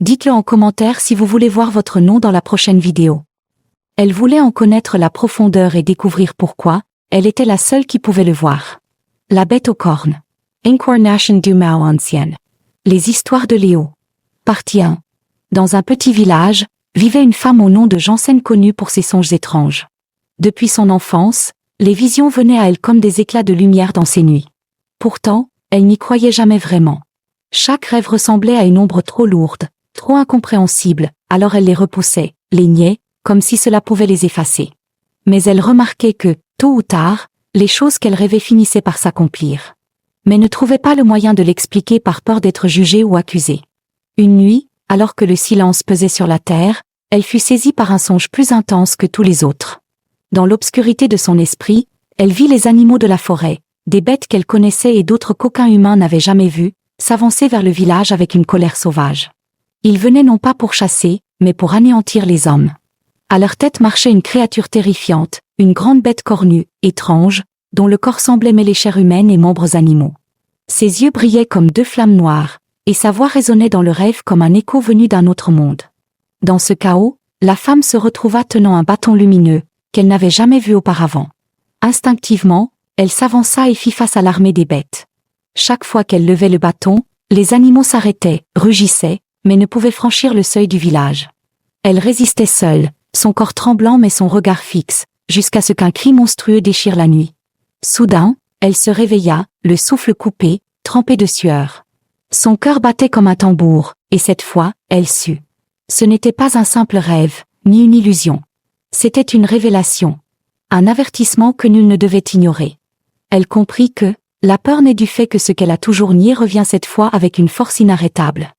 Dites-le en commentaire si vous voulez voir votre nom dans la prochaine vidéo. Elle voulait en connaître la profondeur et découvrir pourquoi, elle était la seule qui pouvait le voir. La bête aux cornes. Incarnation du Mao ancienne. Les histoires de Léo. Partie 1. Dans un petit village, vivait une femme au nom de Janssen connue pour ses songes étranges. Depuis son enfance, les visions venaient à elle comme des éclats de lumière dans ses nuits. Pourtant, elle n'y croyait jamais vraiment. Chaque rêve ressemblait à une ombre trop lourde, trop incompréhensible, alors elle les repoussait, les niait, comme si cela pouvait les effacer. Mais elle remarquait que, tôt ou tard, les choses qu'elle rêvait finissaient par s'accomplir. Mais ne trouvait pas le moyen de l'expliquer par peur d'être jugée ou accusée. Une nuit, alors que le silence pesait sur la terre, elle fut saisie par un songe plus intense que tous les autres. Dans l'obscurité de son esprit, elle vit les animaux de la forêt, des bêtes qu'elle connaissait et d'autres qu'aucun humain n'avait jamais vues, s'avancer vers le village avec une colère sauvage. Ils venaient non pas pour chasser, mais pour anéantir les hommes. À leur tête marchait une créature terrifiante, une grande bête cornue, étrange, dont le corps semblait mêler chair humaine et membres animaux. Ses yeux brillaient comme deux flammes noires, et sa voix résonnait dans le rêve comme un écho venu d'un autre monde. Dans ce chaos, la femme se retrouva tenant un bâton lumineux, qu'elle n'avait jamais vu auparavant. Instinctivement, elle s'avança et fit face à l'armée des bêtes. Chaque fois qu'elle levait le bâton, les animaux s'arrêtaient, rugissaient, mais ne pouvaient franchir le seuil du village. Elle résistait seule, son corps tremblant mais son regard fixe, jusqu'à ce qu'un cri monstrueux déchire la nuit. Soudain, elle se réveilla, le souffle coupé, trempé de sueur. Son cœur battait comme un tambour, et cette fois, elle sut. Ce n'était pas un simple rêve, ni une illusion. C'était une révélation. Un avertissement que nul ne devait ignorer. Elle comprit que, la peur naît du fait que ce qu'elle a toujours nié revient cette fois avec une force inarrêtable.